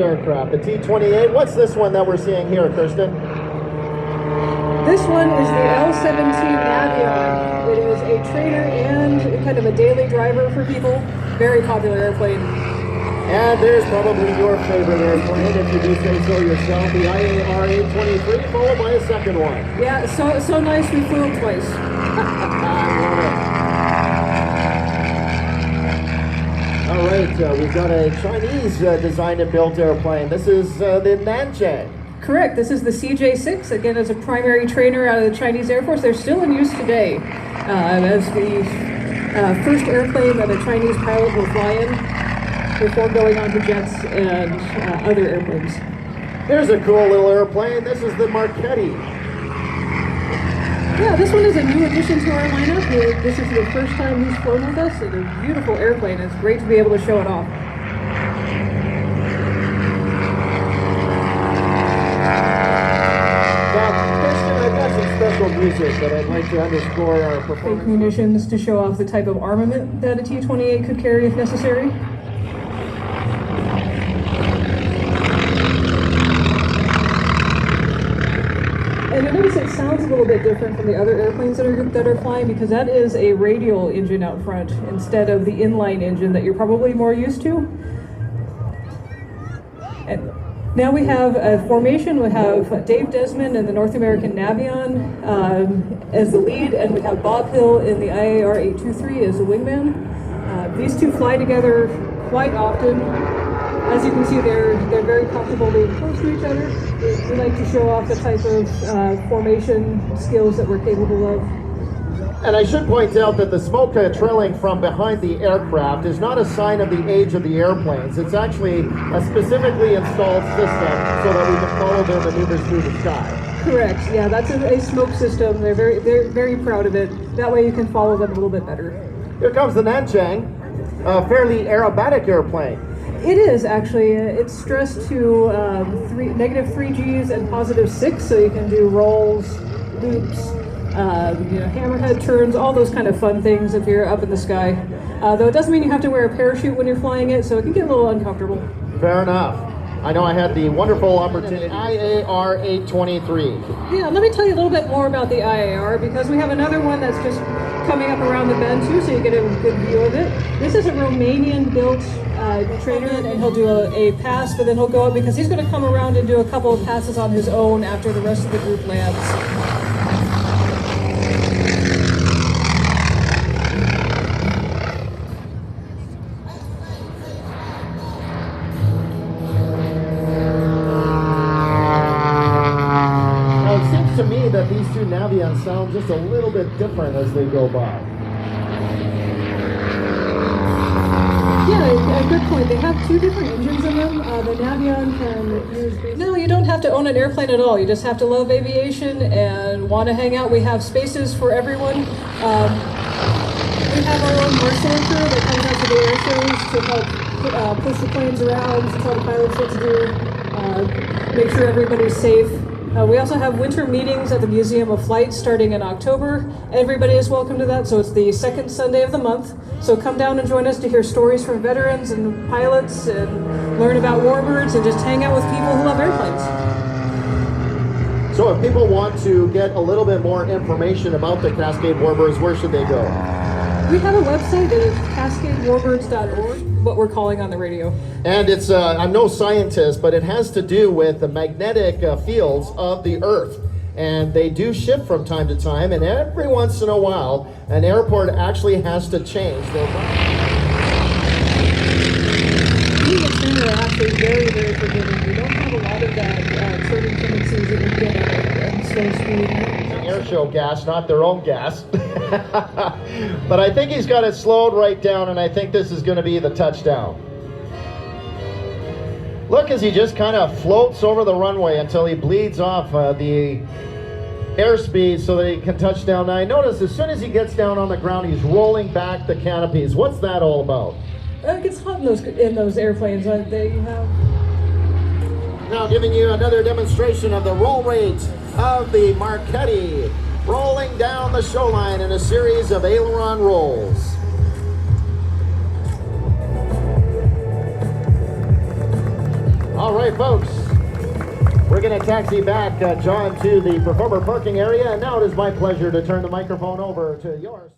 aircraft, the T-28. What's this one that we're seeing here, Kirsten? This one is the L-17 Navion. It is a trainer and kind of a daily driver for people. Very popular airplane. And there's probably your favorite airplane, if you do say so yourself, the IAR-823, followed by a second one. Yeah, so nice we flew them twice. I love it. All right, we've got a Chinese designed and built airplane. This is the Nanchang. Correct. This is the CJ-6. Again, as a primary trainer out of the Chinese Air Force. They're still in use today as the first airplane that a Chinese pilot will fly in before going on to jets and other airplanes. There's a cool little airplane. This is the Marchetti. Yeah, this one is a new addition to our lineup. This is the first time he's flown with us. It's a beautiful airplane. It's great to be able to show it off. Special music that I'd like to underscore our performance. Fake munitions to show off the type of armament that a T-28 could carry if necessary. And you notice it sounds a little bit different from the other airplanes that are flying because that is a radial engine out front instead of the inline engine that you're probably more used to. And now we have a formation. We have Dave Desmond in the North American Navion as the lead, and we have Bob Hill in the IAR-823 as the wingman. These two fly together quite often. As you can see, they're very comfortable being close to each other. We like to show off the type of formation skills that we're capable of. And I should point out that the smoke trailing from behind the aircraft is not a sign of the age of the airplanes. It's actually a specifically installed system so that we can follow their maneuvers through the sky. Correct. Yeah, that's a smoke system. They're very proud of it. That way you can follow them a little bit better. Here comes the Nanchang, a fairly aerobatic airplane. It is actually. It's stressed to -3 Gs and +6, so you can do rolls, loops, hammerhead turns, all those kind of fun things if you're up in the sky. Though it doesn't mean you have to wear a parachute when you're flying it, so it can get a little uncomfortable. Fair enough. I know I had the wonderful opportunity. IAR-823. Yeah, let me tell you a little bit more about the IAR because we have another one that's just coming up around the bend too, so you get a good view of it. This is a Romanian-built trainer, and he'll do a pass, but then he'll go up because he's going to come around and do a couple of passes on his own after the rest of the group lands. To me that these two Navions sound just a little bit different as they go by. Yeah, a good point. They have two different engines in them. The Navion can use... No, you don't have to own an airplane at all. You just have to love aviation and want to hang out. We have spaces for everyone. We have our own marshal crew that comes out to the air shows to help push the planes around, to tell the pilots what to do, make sure everybody's safe. We also have winter meetings at the Museum of Flight starting in October. Everybody is welcome to that, so it's the second Sunday of the month. So come down and join us to hear stories from veterans and pilots and learn about warbirds and just hang out with people who love airplanes. So if people want to get a little bit more information about the Cascade Warbirds, where should they go? We have a website that is cascadewarbirds.org, what we're calling on the radio. And it's, I'm no scientist, but it has to do with the magnetic fields of the Earth. And they do shift from time to time, and every once in a while, an airport actually has to change their Being a trainer are actually very, very forgiving. We don't have a lot of that turning tendencies that you get at slow speed. Air show gas, not their own gas. But I think he's got it slowed right down, and I think this is going to be the touchdown. Look as he just kind of floats over the runway until he bleeds off the airspeed so that he can touch down. Now I notice as soon as he gets down on the ground, he's rolling back the canopies. What's that all about? It gets hot in those airplanes. There you have. Now giving you another demonstration of the roll rate of the Marchetti, rolling down the shoreline in a series of aileron rolls. All right, folks. We're going to taxi back, John, to the performer parking area. And now it is my pleasure to turn the microphone over to yours.